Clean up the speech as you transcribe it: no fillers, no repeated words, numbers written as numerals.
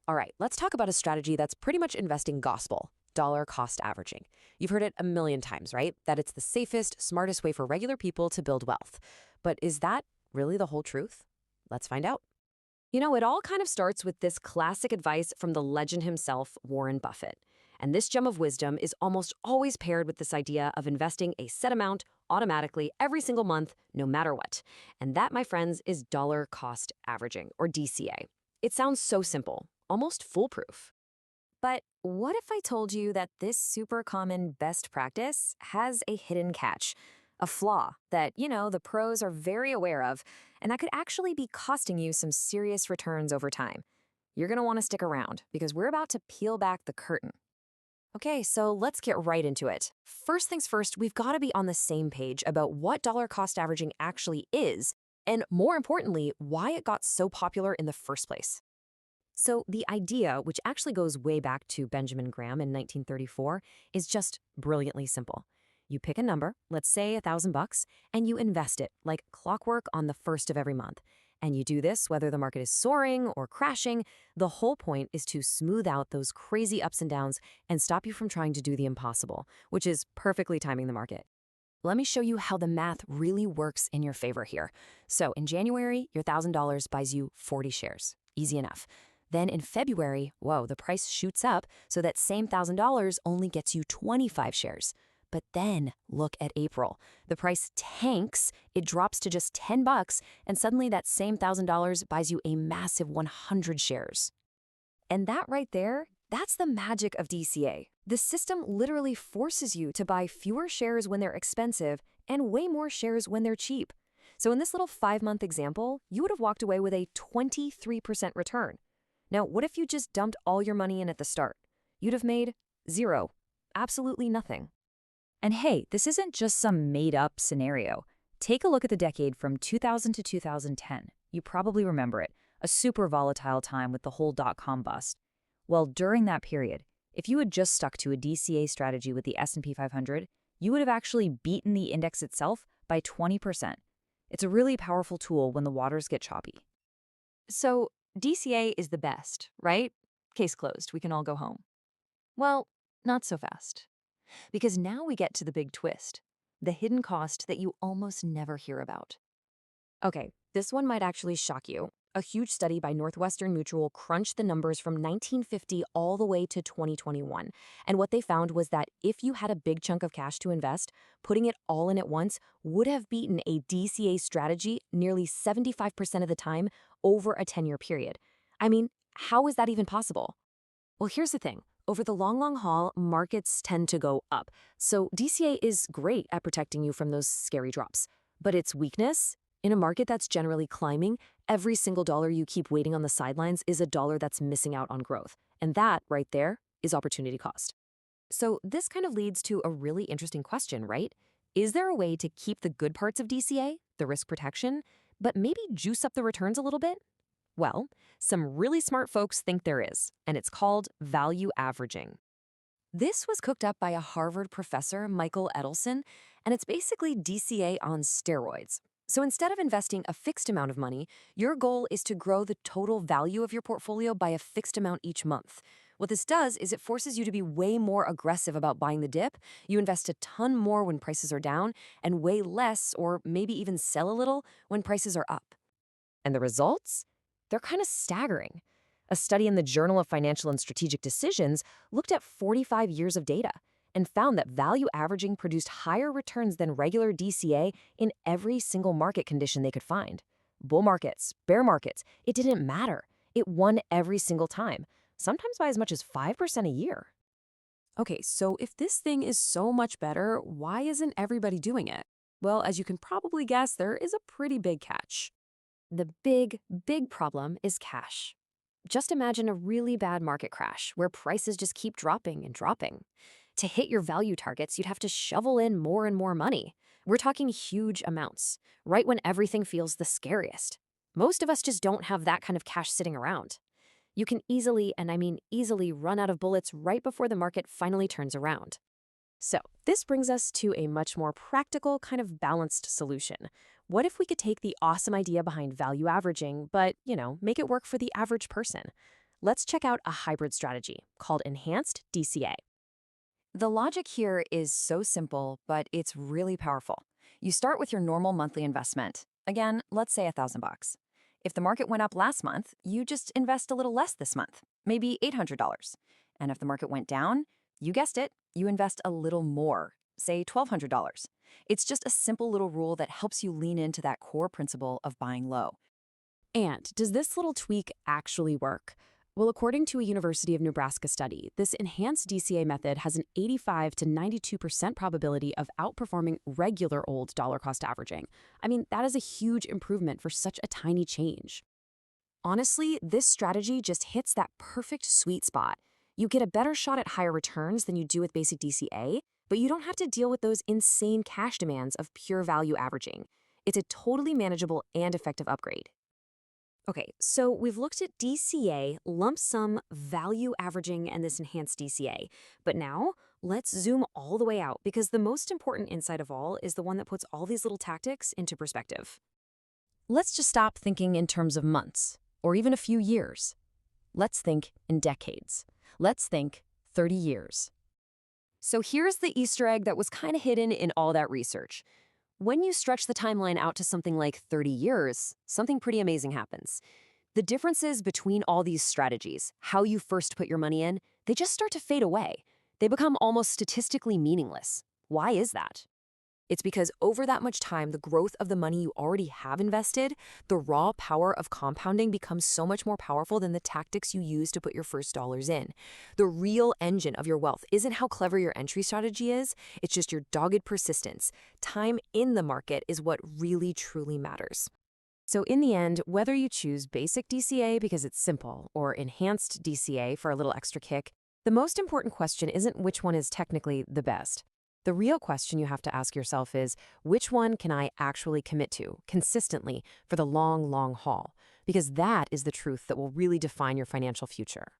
All right, let's talk about a strategy that's pretty much investing gospel, dollar cost averaging. You've heard it a million times, right? That it's the safest, smartest way for regular people to build wealth. But is that really the whole truth? Let's find out. It all kind of starts with this classic advice from the legend himself, Warren Buffett. And this gem of wisdom is almost always paired with this idea of investing a set amount automatically every single month, no matter what. And that, my friends, is dollar cost averaging, or DCA. It sounds so simple, almost foolproof. But what if I told you that this super common best practice has a hidden catch? A flaw that, the pros are very aware of, and that could actually be costing you some serious returns over time. You're going to want to stick around because we're about to peel back the curtain. Okay, so let's get right into it. First things first, we've got to be on the same page about what dollar cost averaging actually is, and more importantly, why it got so popular in the first place. So the idea, which actually goes way back to Benjamin Graham in 1934, is just brilliantly simple. You pick a number, let's say $1,000, and you invest it like clockwork on the first of every month. And you do this whether the market is soaring or crashing. The whole point is to smooth out those crazy ups and downs and stop you from trying to do the impossible, which is perfectly timing the market. Let me show you how the math really works in your favor here. So in January, your $1,000 buys you 40 shares. Easy enough. Then in February, the price shoots up, so that same $1,000 only gets you 25 shares. But then look at April. The price tanks, it drops to just $10, and suddenly that same $1,000 buys you a massive 100 shares. And that right there, that's the magic of DCA. The system literally forces you to buy fewer shares when they're expensive and way more shares when they're cheap. So in this little 5-month example, you would have walked away with a 23% return. Now, what if you just dumped all your money in at the start? You'd have made zero. Absolutely nothing. And hey, this isn't just some made-up scenario. Take a look at the decade from 2000 to 2010. You probably remember it, a super volatile time with the whole dot-com bust. Well, during that period, if you had just stuck to a DCA strategy with the S&P 500, you would have actually beaten the index itself by 20%. It's a really powerful tool when the waters get choppy. So DCA is the best, right? Case closed, we can all go home. Well, not so fast. Because now we get to the big twist, the hidden cost that you almost never hear about. Okay, this one might actually shock you. A huge study by Northwestern Mutual crunched the numbers from 1950 all the way to 2021. And what they found was that if you had a big chunk of cash to invest, putting it all in at once would have beaten a DCA strategy nearly 75% of the time over a 10-year period. I mean, how is that even possible? Well, here's the thing. Over the long haul, markets tend to go up. So DCA is great at protecting you from those scary drops. But its weakness? In a market that's generally climbing, every single dollar you keep waiting on the sidelines is a dollar that's missing out on growth. And that, right there, is opportunity cost. So this kind of leads to a really interesting question, right? Is there a way to keep the good parts of DCA, the risk protection, but maybe juice up the returns a little bit? Well, some really smart folks think there is, and it's called value averaging. This was cooked up by a Harvard professor, Michael Edelson, and it's basically DCA on steroids. So instead of investing a fixed amount of money, your goal is to grow the total value of your portfolio by a fixed amount each month. What this does is it forces you to be way more aggressive about buying the dip. You invest a ton more when prices are down, and way less, or maybe even sell a little, when prices are up. And the results? They're kind of staggering. A study in the Journal of Financial and Strategic Decisions looked at 45 years of data and found that value averaging produced higher returns than regular DCA in every single market condition they could find. Bull markets, bear markets, it didn't matter. It won every single time, sometimes by as much as 5% a year. Okay, so if this thing is so much better, why isn't everybody doing it? Well, as you can probably guess, there is a pretty big catch. The big problem is cash. Just imagine a really bad market crash where prices just keep dropping and dropping. To hit your value targets, you'd have to shovel in more and more money. We're talking huge amounts, right when everything feels the scariest. Most of us just don't have that kind of cash sitting around. You can easily, and I mean easily, run out of bullets right before the market finally turns around. So this brings us to a much more practical, kind of balanced solution. What if we could take the awesome idea behind value averaging, but, make it work for the average person? let's check out a hybrid strategy called Enhanced DCA. The logic here is so simple, but it's really powerful. You start with your normal monthly investment. Again, let's say $1,000. If the market went up last month, you just invest a little less this month, maybe $800. And if the market went down, you guessed it, you invest a little more, say $1,200. It's just a simple little rule that helps you lean into that core principle of buying low. And does this little tweak actually work? Well, according to a University of Nebraska study, this enhanced DCA method has an 85 to 92% probability of outperforming regular old dollar cost averaging. I mean, that is a huge improvement for such a tiny change. Honestly, this strategy just hits that perfect sweet spot. You get a better shot at higher returns than you do with basic DCA, but you don't have to deal with those insane cash demands of pure value averaging. It's a totally manageable and effective upgrade. Okay, so we've looked at DCA, lump sum, value averaging, and this enhanced DCA. But now, let's zoom all the way out, because the most important insight of all is the one that puts all these little tactics into perspective. Let's just stop thinking in terms of months, or even a few years. Let's think in decades. Let's think 30 years. So here's the Easter egg that was kind of hidden in all that research. When you stretch the timeline out to something like 30 years, something pretty amazing happens. The differences between all these strategies, how you first put your money in, they just start to fade away. They become almost statistically meaningless. Why is that? It's because over that much time, the growth of the money you already have invested, the raw power of compounding becomes so much more powerful than the tactics you use to put your first dollars in. The real engine of your wealth isn't how clever your entry strategy is, it's just your dogged persistence. Time in the market is what really, truly matters. So in the end, whether you choose basic DCA because it's simple or enhanced DCA for a little extra kick, the most important question isn't which one is technically the best. The real question you have to ask yourself is, which one can I actually commit to consistently for the long, long haul? Because that is the truth that will really define your financial future.